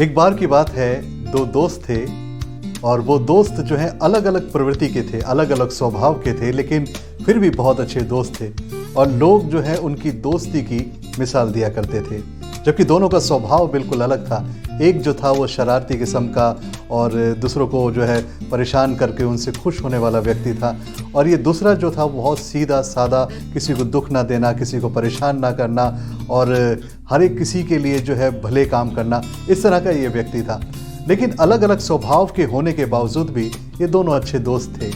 एक बार की बात है, दो दोस्त थे और वो दोस्त जो है अलग अलग प्रवृत्ति के थे, अलग अलग स्वभाव के थे, लेकिन फिर भी बहुत अच्छे दोस्त थे। और लोग जो है उनकी दोस्ती की मिसाल दिया करते थे, जबकि दोनों का स्वभाव बिल्कुल अलग था। एक जो था वो शरारती किस्म का और दूसरों को जो है परेशान करके उनसे खुश होने वाला व्यक्ति था, और ये दूसरा जो था वो बहुत सीधा सादा, किसी को दुख ना देना, किसी को परेशान ना करना और हर एक किसी के लिए जो है भले काम करना, इस तरह का ये व्यक्ति था। लेकिन अलग अलग स्वभाव के होने के बावजूद भी ये दोनों अच्छे दोस्त थे।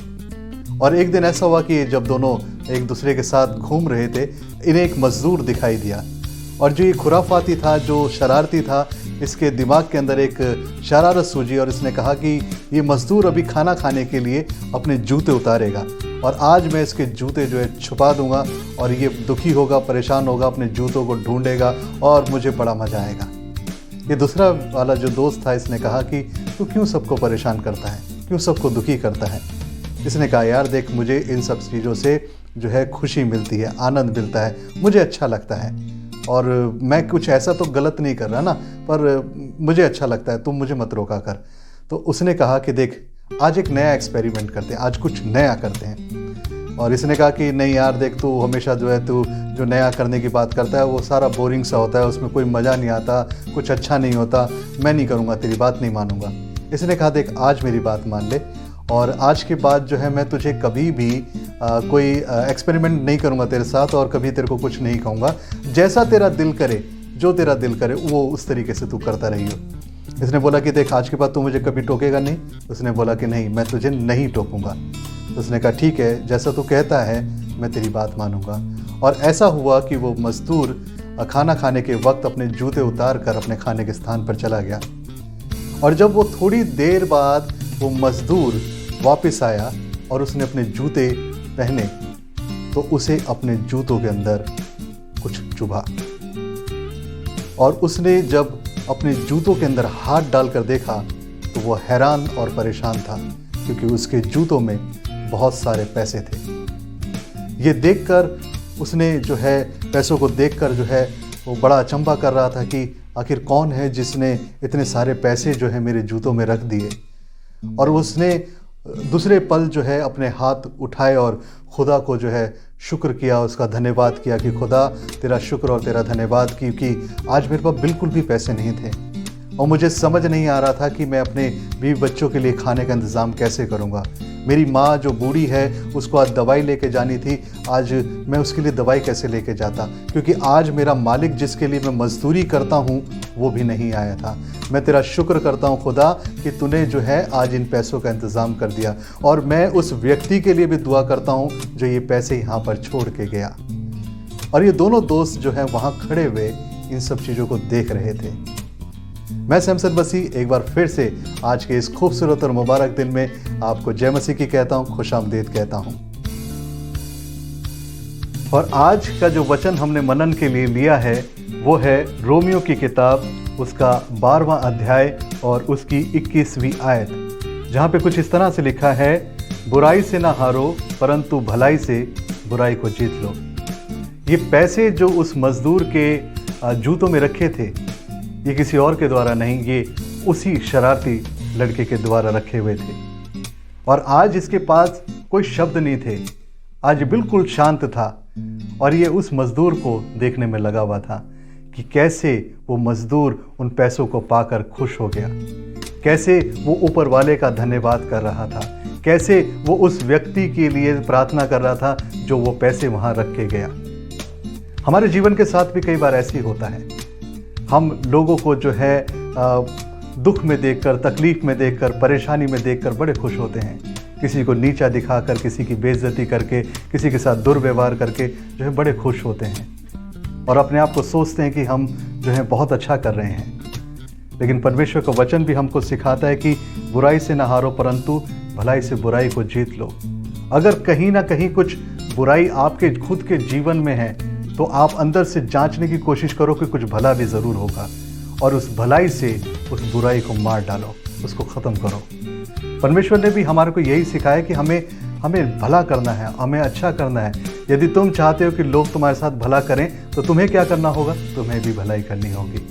और एक दिन ऐसा हुआ कि जब दोनों एक दूसरे के साथ घूम रहे थे, इन्हें एक मजदूर दिखाई दिया, और जो ये खुराफाती था, जो शरारती था, इसके दिमाग के अंदर एक शरारत सूझी और इसने कहा कि ये मजदूर अभी खाना खाने के लिए अपने जूते उतारेगा और आज मैं इसके जूते जो है छुपा दूंगा और ये दुखी होगा, परेशान होगा, अपने जूतों को ढूंढेगा और मुझे बड़ा मज़ा आएगा। ये दूसरा वाला जो दोस्त था, इसने कहा कि तू क्यों सबको परेशान करता है, क्यों सबको दुखी करता है। इसने कहा यार देख, मुझे इन सब चीज़ों से जो है खुशी मिलती है, आनंद मिलता है, मुझे अच्छा लगता है, और मैं कुछ ऐसा तो गलत नहीं कर रहा ना, पर मुझे अच्छा लगता है, तुम मुझे मत रोका कर। तो उसने कहा कि देख, आज एक नया एक्सपेरिमेंट करते हैं, आज कुछ नया करते हैं। और इसने कहा कि नहीं यार देख, तू हमेशा जो है तू जो नया करने की बात करता है वो सारा बोरिंग सा होता है, उसमें कोई मज़ा नहीं आता, कुछ अच्छा नहीं होता, मैं नहीं करूँगा, तेरी बात नहीं मानूंगा। इसने कहा देख, आज मेरी बात मान ले और आज के बाद जो है मैं तुझे कभी भी कोई एक्सपेरिमेंट नहीं करूँगा तेरे साथ और कभी तेरे को कुछ नहीं कहूँगा। जैसा तेरा दिल करे, जो तेरा दिल करे वो उस तरीके से तू करता रहियो। इसने बोला कि देख, आज के बाद तू मुझे कभी टोकेगा नहीं। उसने बोला कि नहीं, मैं तुझे नहीं टोकूंगा। तो उसने कहा ठीक है, जैसा तू कहता है मैं तेरी बात मानूंगा। और ऐसा हुआ कि वो मजदूर खाना खाने के वक्त अपने जूते उतार कर अपने खाने के स्थान पर चला गया। और जब वो थोड़ी देर बाद वो मजदूर वापस आया और उसने अपने जूते पहने, तो उसे अपने जूतों के अंदर कुछ चुभा। और उसने जब अपने जूतों के अंदर हाथ डालकर देखा तो वो हैरान और परेशान था, क्योंकि उसके जूतों में बहुत सारे पैसे थे। ये देखकर उसने जो है पैसों को देखकर जो है वो बड़ा अचंभा कर रहा था कि आखिर कौन है जिसने इतने सारे पैसे जो है मेरे जूतों में रख दिए। और उसने दूसरे पल जो है अपने हाथ उठाए और खुदा को जो है शुक्र किया, उसका धन्यवाद किया कि खुदा तेरा शुक्र और तेरा धन्यवाद, क्योंकि आज मेरे पास बिल्कुल भी पैसे नहीं थे और मुझे समझ नहीं आ रहा था कि मैं अपने बीवी बच्चों के लिए खाने का इंतज़ाम कैसे करूँगा। मेरी माँ जो बूढ़ी है उसको आज दवाई लेके जानी थी, आज मैं उसके लिए दवाई कैसे लेके जाता, क्योंकि आज मेरा मालिक जिसके लिए मैं मजदूरी करता हूँ वो भी नहीं आया था। मैं तेरा शुक्र करता हूँ खुदा कि तूने जो है आज इन पैसों का इंतज़ाम कर दिया। और मैं उस व्यक्ति के लिए भी दुआ करता हूँ जो ये पैसे यहाँ पर छोड़ के गया। और ये दोनों दोस्त जो हैं वहाँ खड़े हुए इन सब चीज़ों को देख रहे थे। मैं सैमसन मसीह एक बार फिर से आज के इस खूबसूरत और मुबारक दिन में आपको जय मसीह की कहता हूँ, खुशामदीद कहता हूँ। और आज का जो वचन हमने मनन के लिए लिया है वो है रोमियो की किताब, उसका 12वां अध्याय और उसकी 21वीं आयत, जहाँ पे कुछ इस तरह से लिखा है, बुराई से ना हारो परंतु भलाई से बुराई को जीत लो। ये पैसे जो उस मजदूर के जूतों में रखे थे, ये किसी और के द्वारा नहीं, ये उसी शरारती लड़के के द्वारा रखे हुए थे। और आज इसके पास कोई शब्द नहीं थे, आज बिल्कुल शांत था। और ये उस मजदूर को देखने में लगा हुआ था कि कैसे वो मजदूर उन पैसों को पाकर खुश हो गया, कैसे वो ऊपर वाले का धन्यवाद कर रहा था, कैसे वो उस व्यक्ति के लिए प्रार्थना कर रहा था जो वो पैसे वहाँ रख के गया। हमारे जीवन के साथ भी कई बार ऐसे ही होता है। हम लोगों को जो है दुख में देखकर, तकलीफ में देखकर, परेशानी में देखकर बड़े खुश होते हैं। किसी को नीचा दिखाकर, किसी की बेइज्जती करके, किसी के साथ दुर्व्यवहार करके जो है बड़े खुश होते हैं और अपने आप को सोचते हैं कि हम जो है बहुत अच्छा कर रहे हैं। लेकिन परमेश्वर का वचन भी हमको सिखाता है कि बुराई से ना हारो परंतु भलाई से बुराई को जीत लो। अगर कहीं ना कहीं कुछ बुराई आपके खुद के जीवन में है तो आप अंदर से जांचने की कोशिश करो कि कुछ भला भी ज़रूर होगा, और उस भलाई से उस बुराई को मार डालो, उसको ख़त्म करो। परमेश्वर ने भी हमारे को यही सिखाया कि हमें हमें भला करना है, हमें अच्छा करना है। यदि तुम चाहते हो कि लोग तुम्हारे साथ भला करें तो तुम्हें क्या करना होगा? तुम्हें भी भलाई करनी होगी।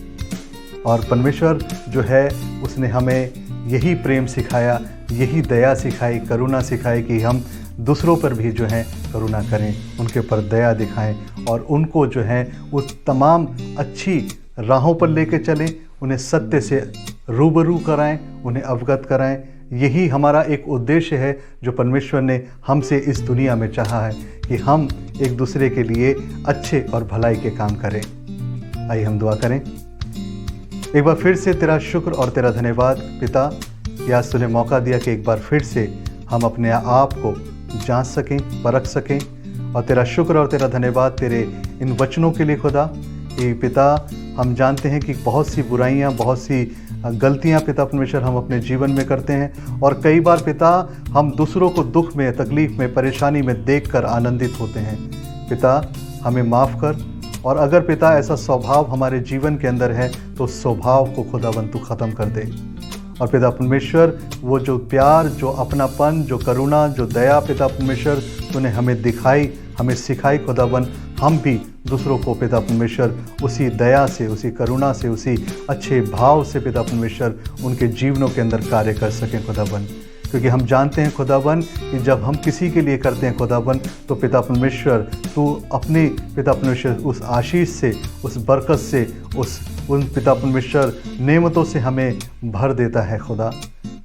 और परमेश्वर जो है उसने हमें यही प्रेम सिखाया, यही दया सिखाई, करुणा सिखाई कि हम दूसरों पर भी जो है करुणा करें, उनके ऊपर दया दिखाएं और उनको जो है उस तमाम अच्छी राहों पर लेके चलें, उन्हें सत्य से रूबरू कराएं, उन्हें अवगत कराएं। यही हमारा एक उद्देश्य है जो परमेश्वर ने हमसे इस दुनिया में चाहा है कि हम एक दूसरे के लिए अच्छे और भलाई के काम करें। आइए हम दुआ करें। एक बार फिर से तेरा शुक्र और तेरा धन्यवाद पिता कि आज तूने मौका दिया कि एक बार फिर से हम अपने आप को जांच सकें, परख सकें। और तेरा शुक्र और तेरा धन्यवाद तेरे इन वचनों के लिए खुदा कि पिता हम जानते हैं कि बहुत सी बुराइयां, बहुत सी गलतियां पिता परमेश्वर हम अपने जीवन में करते हैं और कई बार पिता हम दूसरों को दुख में, तकलीफ में, परेशानी में देखकर आनंदित होते हैं। पिता हमें माफ़ कर और अगर पिता ऐसा स्वभाव हमारे जीवन के अंदर है तो उस स्वभाव को खुदावन तू ख़त्म कर दे। और पिता परमेश्वर वो जो प्यार, जो अपनापन, जो करुणा, जो दया पिता परमेश्वर तूने हमें दिखाई, हमें सिखाई खुदावन, हम भी दूसरों को पिता परमेश्वर उसी दया से, उसी करुणा से, उसी अच्छे भाव से पिता परमेश्वर उनके जीवनों के अंदर कार्य कर सकें खुदावन। क्योंकि हम जानते हैं खुदावन कि जब हम किसी के लिए करते हैं खुदावन तो पिता परमेश्वर तू अपने पिता परमेश्वर उस आशीष से, उस बरकत से, उन पिता परमेश्वर नेमतों से हमें भर देता है खुदा।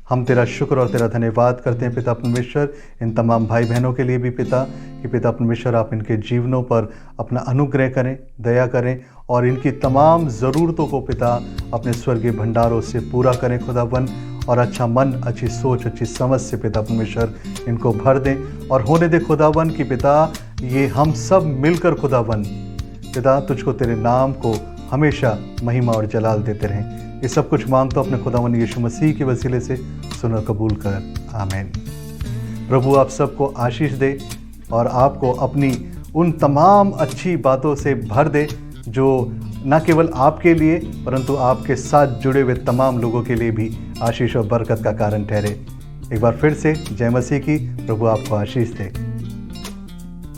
हम तेरा शुक्र और तेरा धन्यवाद करते हैं पिता परमेश्वर इन तमाम भाई बहनों के लिए भी पिता कि पिता परमेश्वर आप इनके जीवनों पर अपना अनुग्रह करें, दया करें और इनकी तमाम ज़रूरतों को पिता अपने स्वर्गीय भंडारों से पूरा करें खुदावन। और अच्छा मन, अच्छी सोच, अच्छी समझ से पिता परमेश्वर इनको भर दें और होने दे खुदावन कि पिता ये हम सब मिलकर खुदावन पिता तुझको, तेरे नाम को हमेशा महिमा और जलाल देते रहें। ये सब कुछ मांगता अपने खुदावन यीशु मसीह के वसीले से सुन और कबूल कर, आमीन। प्रभु आप सबको आशीष दे और आपको अपनी उन तमाम अच्छी बातों से भर दे जो न केवल आपके लिए परंतु आपके साथ जुड़े हुए तमाम लोगों के लिए भी आशीष और बरकत का कारण ठहरे। एक बार फिर से जय मसीह की। प्रभु आपको आशीष दे।